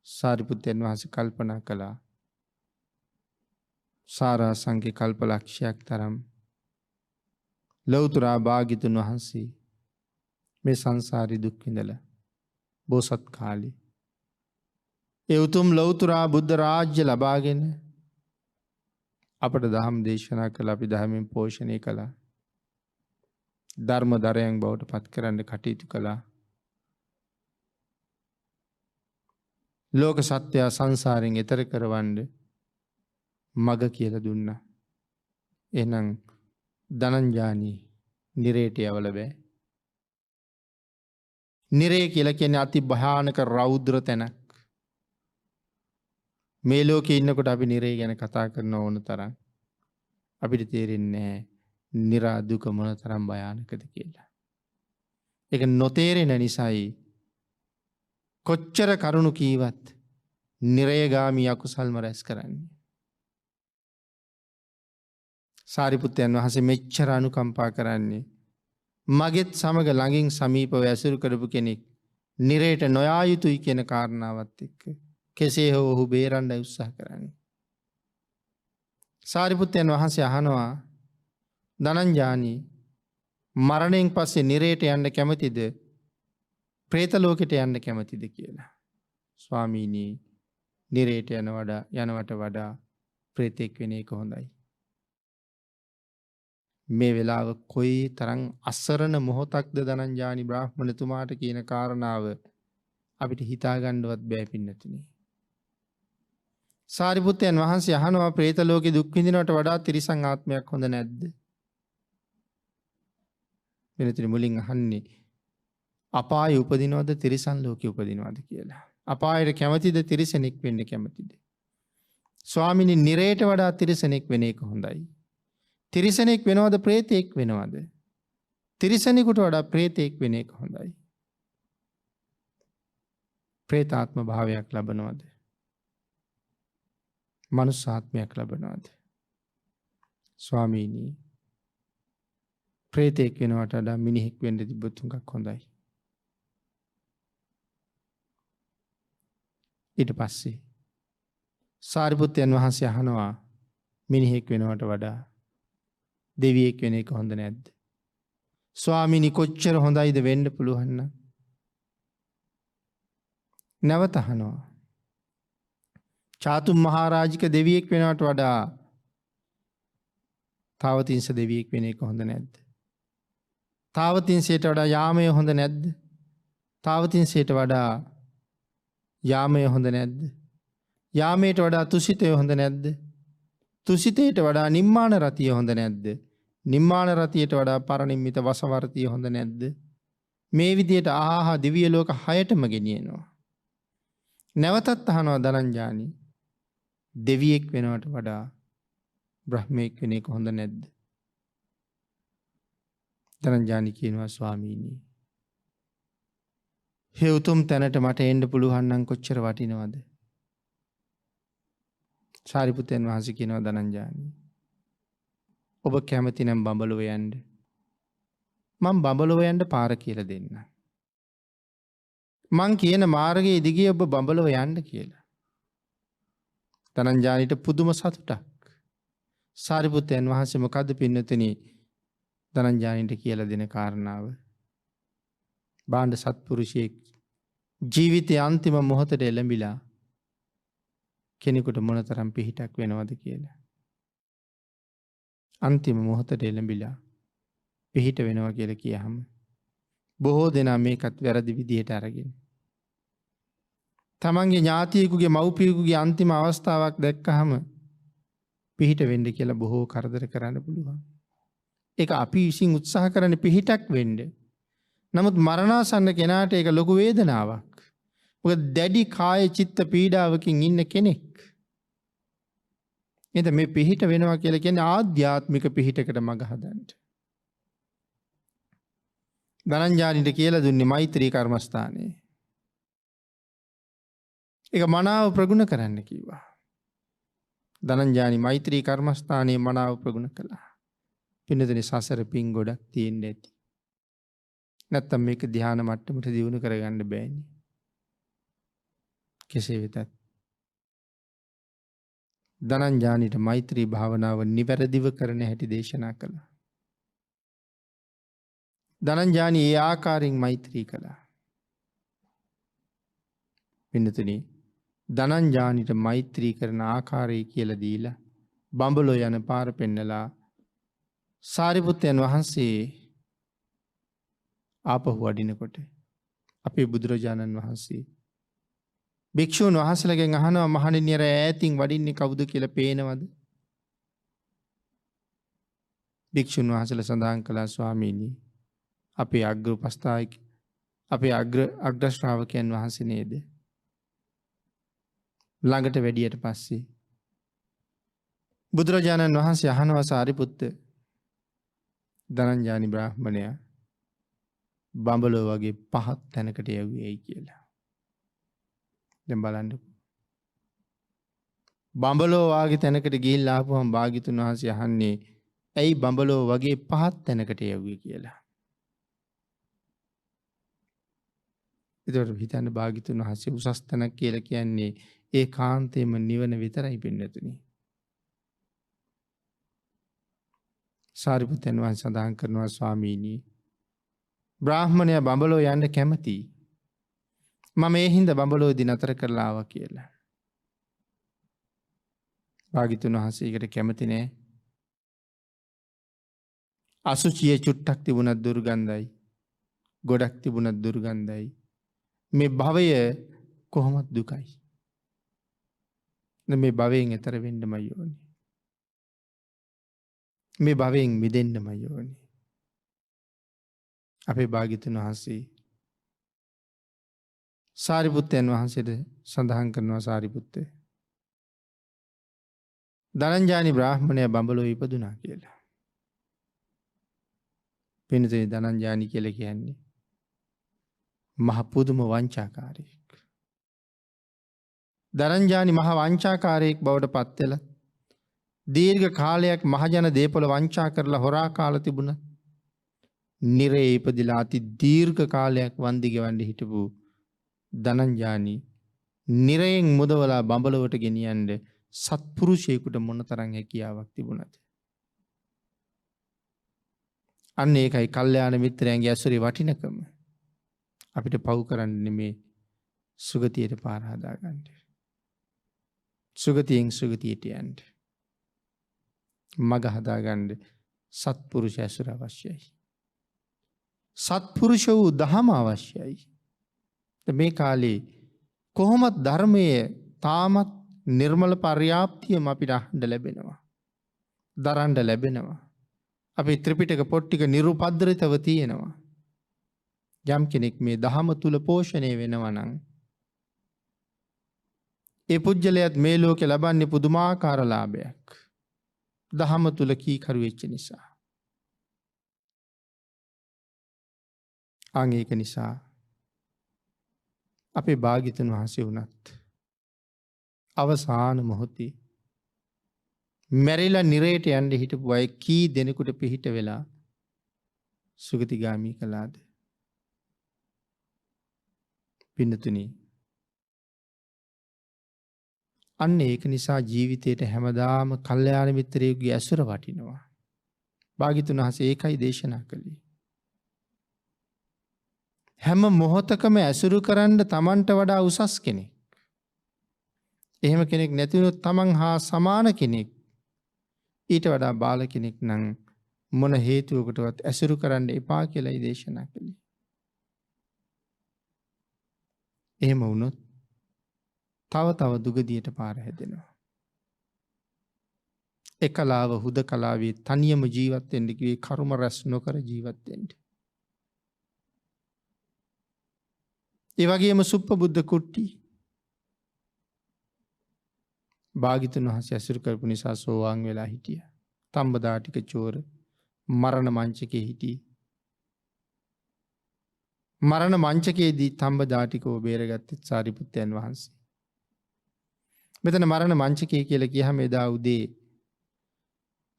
සාරිපුත්තයන් වහන්සේ කල්පනා කළා. සාරාංශික කල්පලක්ෂයක් තරම් ලෞතර භාග්‍යතුන් වහන්සේ මේ සංසාරේ දුක් විඳලා බෝසත් කාලේ ඒ උතුම් ලෞතර බුද්ධ රාජ්‍ය ලබාගෙන අපට ධම් දේශනා කළ අපි ධර්මයෙන් පෝෂණය කළා. ධර්ම දරයන් බවට පත් කරන්න කටයුතු කළා. ලෝක සත්‍ය සංසාරයෙන් එතර කරවන්න මග කියලා දුන්නා. එහෙනම් ධනංජානි නිරේට යවල බෑ. නිරේ කියලා කියන්නේ අති භයානක රෞද්‍ර තැනක්. මේ ලෝකේ ඉන්නකොට අපි නිරේ ගැන කතා කරන ඕන තරම් අපිට තේරෙන්නේ නැහැ නිරා දුක මොන තරම් භයානකද කියලා. ඒක නොතේරෙන නිසායි කොච්චර කරුණු කීවත් නිරයගාමී අකුසල්ම රැස් කරන්නේ. සාරිපුත්තයන් වහන්සේ මෙච්චර අනුකම්පා කරන්නේ මගෙත් සමග ළඟින් සමීපව ඇසුරු කරපු කෙනෙක් නිරේට නොයා යුතුයි කියන කාරණාවත් එක්ක කෙසේ හෝ ඔහු බේරන්න උත්සාහ කරන්නේ. සාරිපුත්තයන් වහන්සේ අහනවා ධනංජානි මරණයෙන් පස්සේ නිරේට යන්න කැමතිද ප්‍රේත ලෝකෙට යන්න කැමතිද කියලා. ස්වාමීනි නිරේට යනවට වඩා ප්‍රේතෙක් වෙන එක හොඳයි. මේ වෙලාව කොයි තරම් අසරණ මොහොතක්ද ධනංජානි බ්‍රාහ්මණතුමාට කියන කාරණාව අපිට හිතා ගන්නවත් බෑ පින්නතුනි. සාරිපුත්තයන් වහන්සේ අහනවා ප්‍රේත ලෝකේ දුක් විඳිනවට වඩා තිරිසන් ආත්මයක් හොඳ නැද්ද? වෙනතුනි මුලින් අහන්නේ අපායේ උපදිනවද තිරිසන් ලෝකේ උපදිනවද කියලා. අපායට කැමතිද තිරිසනෙක් වෙන්න කැමතිද? ස්වාමිනී නිරේට වඩා තිරිසනෙක් වෙන එක හොඳයි. තිරිසනෙක් වෙනවද ප්‍රේතෙක් වෙනවද? තිරිසනෙකුට වඩා ප්‍රේතෙක් වෙන එක හොඳයි. ප්‍රේතාත්ම භාවයක් ලබනවද? මනුෂ්‍යාත්මයක් ලබනවද? ස්වාමීනි ප්‍රේතෙක් වෙනවට වඩා මිනිහෙක් වෙන්න තිබ්බොත් හුඟක් හොඳයි. ඊට පස්සේ සාරිපුත්තයන් වහන්සේ අහනවා මිනිහෙක් වෙනවට වඩා දෙවියෙක් වෙන එක හොඳ නැද්ද? ස්වාමීනි කොච්චර හොඳයිද වෙන්න පුළුවන් නම්? නැවත අහනවා චාතුම් මහරජික දෙවියෙක් වෙනවට වඩා තාවතිංස දෙවියෙක් වෙන එක හොඳ නැද්ද? තාවතිංසයට වඩා යාමය හොඳ නැද්ද? තාවතිංසයට වඩා යාමය හොඳ නැද්ද? යාමයට වඩා තුසිතය හොඳ නැද්ද? තුසිතයට වඩා නිම්මාන රතිය හොඳ නැද්ද? නිම්මාන රතියට වඩා පරනිම්මිත වසවර්තිය හොඳ නැද්ද? මේ විදියට ආහා දිව්‍ය ලෝක 6ටම ගෙනියනවා. නැවතත් අහනවා ධනංජානි දෙවියෙක් වෙනවට වඩා බ්‍රහ්මයෙක් වෙන එක හොඳ නැද්ද? ධනංජානි කියනවා ස්වාමීනි හේතුම් තැනට මට එන්න පුළුවන් නම් කොච්චර වටිනවද? සාරිපුත්තයන් වහන්සේ කියනවා ධනංජානි ඔබ කැමති නම් බඹලොව යන්න. මම බඹලොව යන්න පාර කියලා දෙන්න. මං කියන මාර්ගයේ දිගේ ඔබ බඹලොව යන්න කියලා. ධනංජානිට පුදුම සතුටක්. සාරිපුත්තයන් වහන්සේ මොකද්ද පින්නතුනි ධනංජානිට කියලා දෙන කාරණාව? බාණ්ඩ සත්පුරුෂයෙක් ජීවිතයේ අන්තිම මොහොතට එළඹිලා කෙනෙකුට මොනතරම් පිහිටක් වෙනවද කියලා. අන්තිම මොහොතට එළඹිලා පිහිට වෙනවා කියලා කියහම බොහෝ දෙනා මේකත් වැරදි විදිහට අරගෙන තමන්ගේ ඥාතියෙකුගේ මව්පියෙකුගේ අන්තිම අවස්ථාවක් දැක්කහම පිහිට වෙන්න කියලා බොහෝ කරදර කරන්න පුළුවන්. ඒක අපි විසින් උත්සාහ කරන්නේ පිහිටක් වෙන්න. නමුත් මරණාසන්න කෙනාට ඒක ලොකු වේදනාවක්. මොකද දැඩි කාය චිත්ත පීඩාවකින් ඉන්න කෙනෙක්. එතන මේ පිහිට වෙනවා කියලා කියන්නේ ආධ්‍යාත්මික පිහිටකට මඟ හදන්න. ධනංජානිට කියලා දුන්නේ මෛත්‍රී කර්මස්ථානයේ. ඒක මනාව ප්‍රගුණ කරන්න කිව්වා. ධනංජානි මෛත්‍රී කර්මස්ථානයේ මනාව ප්‍රගුණ කළා. පින්නතේ සසර පින් ගොඩක් තියෙන්න ඇති. නැත්තම් මේක ධ්‍යාන මට්ටමට දියුණු කරගන්න බෑනේ. කෙසේ වෙතත් ධනංජානිට මෛත්‍රී භාවනාව නිවැරදිව කරන හැටි දේශනා කළා. ධනංජානි ඒ ආකාරයෙන් මෛත්‍රී කළා. පින්නතුනි ධනංජානිට මෛත්‍රී කරන ආකාරය කියලා දීලා බඹලෝ යන පාර පෙන්නලා සාරිපුත්තයන් වහන්සේ ආපහු වඩිනකොට අපේ බුදුරජාණන් වහන්සේ භික්ෂූන් වහන්සේලාගෙන් අහනවා මහණෙනි අර ඈතින් වඩින්නේ කවුද කියලා පේනවද? භික්ෂුන් වහන්සේලා සඳහන් කළා ස්වාමීනි අපේ අග්‍ර උපස්ථායක අපේ අග්‍ර ශ්‍රාවකයන් වහන්සේ නේද? ළඟට වැඩියට පස්සේ බුදුරජාණන් වහන්සේ අහනවා සාරිපුත්ත ධනංජානි බ්‍රාහ්මණයා බඹලෝ වගේ පහත් තැනකට යවුවේයි කියලා. දැන් බලන්නකො. බඹලෝ වාගේ තැනකට ගිහිල්ලා ආපුවම භාග්‍යතුන් වහන්සේ අහන්නේ ඇයි බඹලෝ වගේ පහත් තැනකට යවුවේ කියලා. ඒතකොට හිතන්න භාග්‍යතුන් වහන්සේ උසස් තැනක් කියලා කියන්නේ ඒ කාන්තේම නිවන විතරයි පින්නතුනි. සාරිපුත්තයන් වහන්සේ සඳහන් කරනවා ස්වාමීනි බ්‍රාහ්මණයා බඹලෝ යන්න කැමතියි. මම ඒ හින්දා බඹලෝදී නතර කරලා ආවා කියලා. භාග්‍යතුන් වහන්සේ ඒකට කැමති නෑ. අසුචියේ චුට්ටක් තිබුණත් දුර්ගන්ධයි. ගොඩක් තිබුණත් දුර්ගන්ධයි. මේ භවය කොහොමද දුකයි. මේ භවයෙන් එතර වෙන්නමයි ඕනේ. මේ භවයෙන් මිදෙන්නමයි ඕනේ. අපේ භාග්‍යතුන් වහන්සේ සාරිපුත්තයන් වහන්සේට සඳහන් කරනවා සාරිපුත්තේ ධනංජානි බ්‍රාහ්මණයා බඹලෝ ඉපදුනා කියලා. පින්නතේ ධනංජානි කියලා කියන්නේ මහ පුදුම වංචාකාරයෙක්. ධනංජානි මහ වංචාකාරයෙක් බවට පත් වෙලා දීර්ඝ කාලයක් මහජන දේපොළ වංචා කරලා හොරා කාලා තිබුණා. නිරේ ඉපදිලා අති දීර්ඝ කාලයක් වන්දි ගෙවන්න හිටපු ධනංජානි නිරයෙන් මුදවලා බඹලවට ගෙනියන්න සත්පුරුෂයෙකුට මොනතරම් හැකියාවක් තිබුණද? අන්න ඒකයි කල්යාණ මිත්‍රයන්ගේ ඇසුරේ වටිනකම. අපිට පව් කරන්න නෙමේ සුගතියට පාර හදාගන්න. සුගතියෙන් සුගතියට යන්න. මග හදාගන්න සත්පුරුෂ ඇසුර අවශ්‍යයි. සත්පුරුෂ වූ දහම අවශ්‍යයි. මේ කාලේ කොහොමත් ධර්මයේ තාමත් නිර්මල පර්යාප්තියම අපිට අහන්න ලැබෙනවා. දරන්න ලැබෙනවා. අපේ ත්‍රිපිටක පොත් ටික නිරුපද්‍රිතව තියෙනවා. යම් කෙනෙක් මේ දහම තුල පෝෂණය වෙනවා නම් ඒ පුජ්‍යලයට මේ ලෝකේ ලබන්නේ පුදුමාකාර ලාභයක්. දහම තුල කීකරු වෙච්ච නිසා. ඒක නිසා අපේ භාග්‍යතුන් වහන්සේ වුණත් අවසාන මොහොතේ මැරිලා නිරේට යන්න හිටපු අය කී දෙනෙකුට පිහිට වෙලා සුගතිගාමී කළාද? පින්නතුනි අන්න ඒක නිසා ජීවිතේට හැමදාම කල්යාණ මිත්‍රයෙකුගේ ඇසුර වටිනවා. භාග්‍යතුන් වහන්සේ ඒකයි දේශනා කළේ. හැම මොහොතකම ඇසුරු කරන්න Tamanට වඩා උසස් කෙනෙක්. එහෙම කෙනෙක් නැති වුණොත් Taman හා සමාන කෙනෙක් ඊට වඩා බාල කෙනෙක් නම් මොන හේතුවකටවත් ඇසුරු කරන්න එපා කියලායි දේශනා කළේ. එහෙම වුණොත් තව දුගදියට පාර හැදෙනවා. එකලාව හුදකලාවේ තනියම ජීවත් වෙන්න කිව්වේ කර්ම රැස් නොකර ජීවත් වෙන්න. ඒ වගේම සුප්පබුද්ධ කුට්ටි භාග්‍යතුන් වහන්සේ ඇසුරු කරපු නිසා සෝවාන් වෙලා හිටියා. තම්බදාටික චෝර මරණ මංචකේ හිටියේ. මරණ මංචකයේදී තම්බදාටිකව බේරගත්තේ සාරිපුත්තයන් වහන්සේ. මෙතන මරණ මංචකය කියලා කියහම එදා උදේ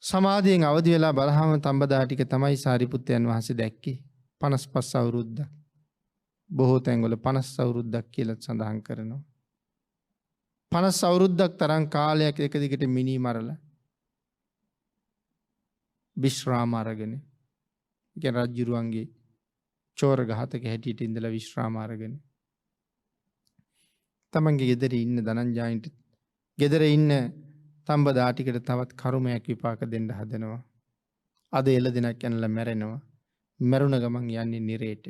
සමාධියෙන් අවදි වෙලා බලහම තම්බදාටික තමයි සාරිපුත්තයන් වහන්සේ දැක්කේ. 55 අවුරුද්දක්. බොහෝ තැන්වල 50 අවුරුද්දක් කියලා සඳහන් කරනවා. 50 අවුරුද්දක් තරම් කාලයක් එක දිගට මිනී මරලා විශ්‍රාම අරගෙන. ඒ කියන්නේ රජුරුවන්ගේ චෝර ඝාතක හැටියට ඉඳලා විශ්‍රාම අරගෙන තමන්ගේ ගෙදර ඉන්න ධනංජානිට ගෙදර ඉන්න තම්බදාටිකට තවත් කරුමයක් විපාක දෙන්න හදනවා. අද එළදෙනක් යනලා මැරෙනවා. මැරුණ ගමන් යන්නේ නිරේට.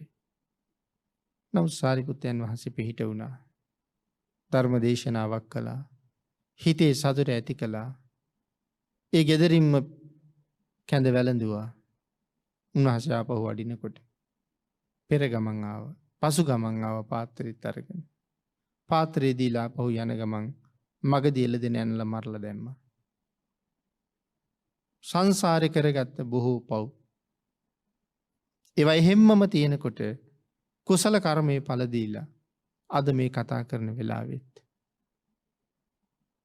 නමුත් සාරිපුත්තයන් වහන්සේ පිහිට වුණා. ධර්ම දේශනාවක් කළා. හිතේ සතුට ඇති කළා. ඒ ගෙදරින්ම කැඳ වැළඳුවා. උන්වහන්සේ ආපහු වඩිනකොට පෙර ගමන් ආවා. පසු ගමන් ආවා පාත්‍රෙත් අරගෙන. පාත්‍රය දීලා ආපහු යන ගමන් මගදී එළදෙන ඇනලා මරලා දැම්මා. සංසාරේ කරගත්ත බොහෝ පව් ඒවා හැමම තියෙනකොට කුසල කර්මයේ ඵල දීලා අද මේ කතා කරන වෙලාවෙත්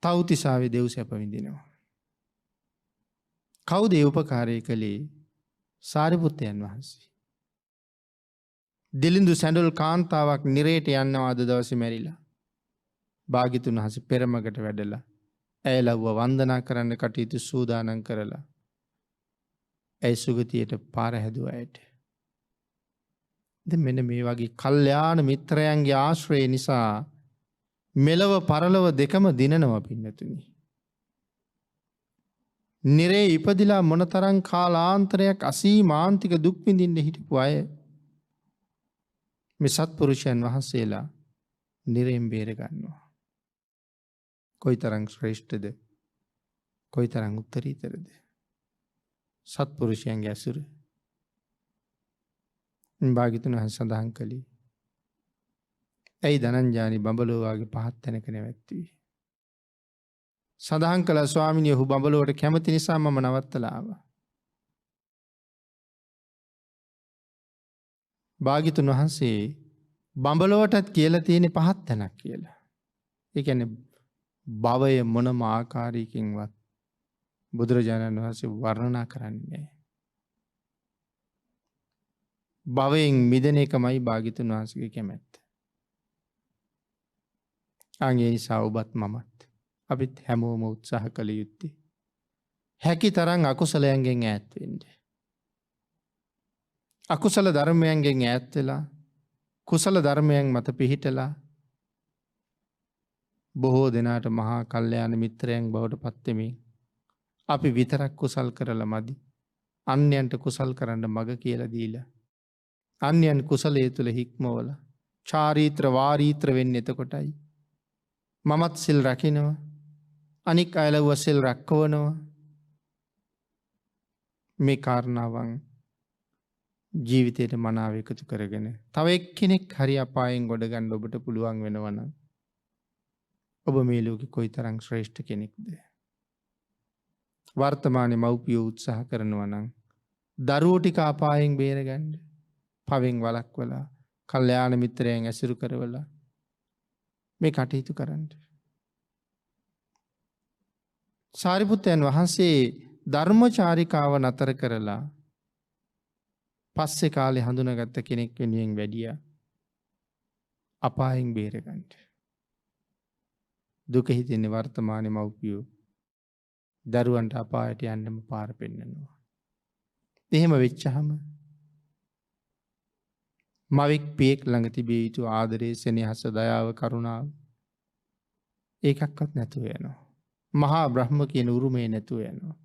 තව්තිසාවේ දෙව් සැප විඳිනවා. කවුද ඒ උපකාරය කළේ? සාරිපුත්තයන් වහන්සේ. දිලිඳු සැඬොල් කාන්තාවක් නිරේට යනවා අද දවසේ මැරිලා. භාග්‍යතුන් වහන්සේ පෙරමගට වැඩලා ඇය ලව්ව වන්දනා කරන්න කටයුතු සූදානම් කරලා ඇයි සුගතියට පාර හැදුවා ඇයට. දැන් මෙන්න මේ වගේ කල්යාණ මිත්‍රයන්ගේ ආශ්‍රය නිසා මෙලව පරලොව දෙකම දිනනවා පින්නතුනි. නිරේ ඉපදිලා මොනතරම් කාලාන්තරයක් අසීමාන්තික දුක් විඳින්න හිටපු අය මේ සත්පුරුෂයන් වහන්සේලා නිරෙන් බේර ගන්නවා. කොයිතරම් ශ්‍රේෂ්ඨද? කොයිතරම් උත්තරීතරද? සත්පුරුෂයන්ගේ ඇසුර. භාග්‍යතුන් වහන්සේ සඳහන් කළේ ඇයි ධනංජානි බඹලෝවාගේ පහත් තැනක නැවැත්තුවේ? සඳහන් කළ ස්වාමිනිය ඔහු බඹලුවට කැමති නිසා මම නවත්තලා ආවා. භාග්‍යතුන් වහන්සේ බඹලුවටත් කියලා තියෙන පහත් තැනක් කියලා. ඒ කියන්නේ භවය මොනම ආකාරයකින්වත් බුදුරජාණන් වහන්සේ වර්ණනා කරන්නේ නැහැ. භවයෙන් මිදෙන එකමයි භාග්‍යතුන් වහන්සේගේ කැමැත්ත. අංගේ නිසා ඔබත් මමත් අපිත් හැමෝම උත්සාහ කළ යුත්තේ හැකි තරම් අකුසලයන්ගෙන් ඈත් වෙන්න. අකුසල ධර්මයන්ගෙන් ඈත් වෙලා කුසල ධර්මයන් මත පිහිටලා බොහෝ දෙනාට මහා කල්යාණ මිත්‍රයන් බවට පත් වෙමින් අපි විතරක් කුසල් කරලා මදි. අන්‍යයන්ට කුසල් කරන්න මග කියලා දීලා අන්‍යයන් කුසලයේ තුල හික්මවල චාරීත්‍ර වාරීත්‍ර වෙන්නේ එතකොටයි. මමත් සිල් රකින්නවා. අනික් අයලව සිල් රැකවනවා. මේ කාරණාවන් ජීවිතයට මනාව එකතු කරගෙන තව එක්කෙනෙක් හරි අපායෙන් ගොඩ ගන්න ඔබට පුළුවන් වෙනවා නම් ඔබ මේ ලෝකේ කොයිතරම් ශ්‍රේෂ්ඨ කෙනෙක්ද? වර්තමානයේ මව්පියෝ උත්සාහ කරනවා නම් දරුවෝ ටික අපායෙන් බේරගන්න පවෙන් වළක්වලා කල්යාණ මිත්‍රයන් ඇසුරු කරවලා මේ කටයුතු කරන්න. සාරිපුත්තයන් වහන්සේ ධර්මචාරිකාව නතර කරලා පස්සේ කාලේ හඳුනාගත්ත කෙනෙක් වෙනුවෙන් වැඩියා අපායෙන් බේරගන්න. දුක හිතෙන්නේ වර්තමානයේ මව්පියෝ දරුවන්ට අපායට යන්නම පාර පෙන්නනවා. එහෙම වෙච්චහම මවෙක් පියෙක් ළඟ තිබිය යුතු ආදරේ, සෙනෙහස, දයාව, කරුණාව ඒකක්වත් නැතුව යනවා. මහා බ්‍රහ්ම කියන උරුමේ නැතුව යනවා.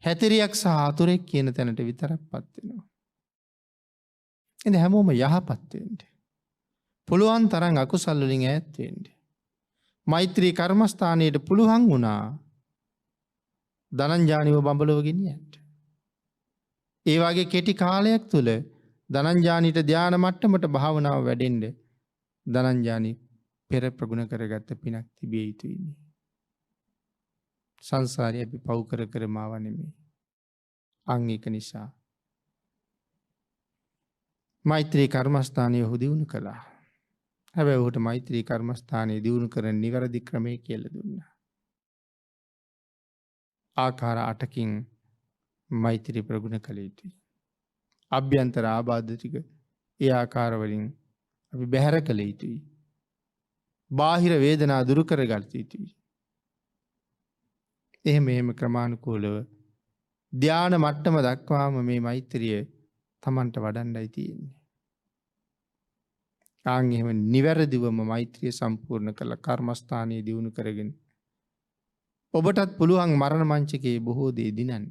හැතිරියක් සහ ආතුරෙක් කියන තැනට විතරක්පත් වෙනවා. එඳ හැමෝම යහපත් වෙන්න. පුළුවන් තරම් අකුසල් වලින් ඈත් වෙන්න. මෛත්‍රී කර්මස්ථානයේට පුළුවන් වුණා ධනංජානිව බඹලව ගෙනියන්න. ඒ වගේ කෙටි කාලයක් තුල ධනංජානිට ධානා මට්ටමට භාවනාව වැඩෙන්න ධනංජානි පෙර ප්‍රගුණ කරගත්ත පිනක් තිබිය යුතුයි. සංසාරේ අපි පව් කර කර මාව නෙමෙයි. අන් ඒක නිසා මෛත්‍රී කර්මස්ථානය ඔහු දියුණු කළා. හැබැයි ඔහුට මෛත්‍රී කර්මස්ථානය දියුණු කරන නිවැරදි ක්‍රමය කියලා දුන්නා. ආකාර 8කින් මෛත්‍රී ප්‍රගුණ කළ යුතුයි. අභ්‍යන්තර ආබාධ ටික ඒ ආකාර වලින් අපි බැහැර කළ යුතුයි. බාහිර වේදනා දුරු කරගත යුතුයි. එහෙම ක්‍රමානුකූලව ධානා මට්ටම දක්වාම මේ මෛත්‍රිය Tamanට වඩන්නයි තියෙන්නේ. ආන් එහෙම නිවැරදිවම මෛත්‍රිය සම්පූර්ණ කරලා කර්මස්ථානයේ දියුණු කරගෙන ඔබටත් පුළුවන් මරණ මංචකයේ බොහෝ දේ දිනන්න.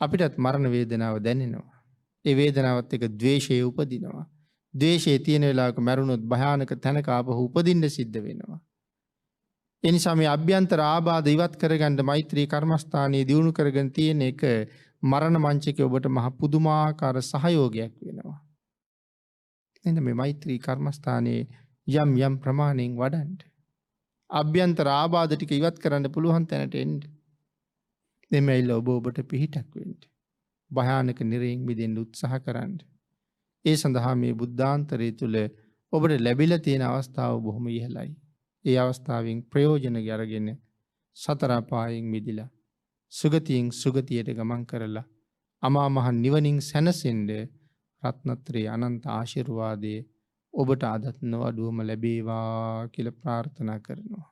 අපිටත් මරණ වේදනාව දැනෙනවා. ඒ වේදනාවත් එක්ක ද්වේෂය උපදිනවා. ද්වේෂය තියෙන වෙලාවක මැරුණොත් භයානක තැනක ආපහු උපදින්න සිද්ධ වෙනවා. ඒ නිසා මේ අභ්‍යන්තර ආබාධ ඉවත් කරගන්න මෛත්‍රී කර්මස්ථානයේ දියුණු කරගෙන තියෙන එක මරණ මංචකයේ ඔබට මහ පුදුමාකාර සහයෝගයක් වෙනවා. එහෙනම් මේ මෛත්‍රී කර්මස්ථානයේ යම් යම් ප්‍රමාණයෙන් වඩන්න. අභ්‍යන්තර ආබාධ ටික ඉවත් කරන්න පුළුවන් තැනට එන්න. එමෙයිල ඔබ ඔබට පිහිටක් වෙන්න. භයානක නිරයෙන් මිදෙන්න උත්සාහ කරන්න. ඒ සඳහා මේ බුද්ධාන්තරය තුල ඔබට ලැබිලා තියෙන අවස්ථාව බොහොම ඉහළයි. ඒ අවස්ථාවෙන් ප්‍රයෝජන අරගෙන සතර අපායෙන් මිදිලා සුගතියෙන් සුගතියට ගමන් කරලා අමා මහ නිවනින් සැනසෙන්න රත්නත්‍රයේ අනන්ත ආශිර්වාදයේ ඔබට අදත් නොඅඩුවම ලැබේවා කියලා ප්‍රාර්ථනා කරනවා.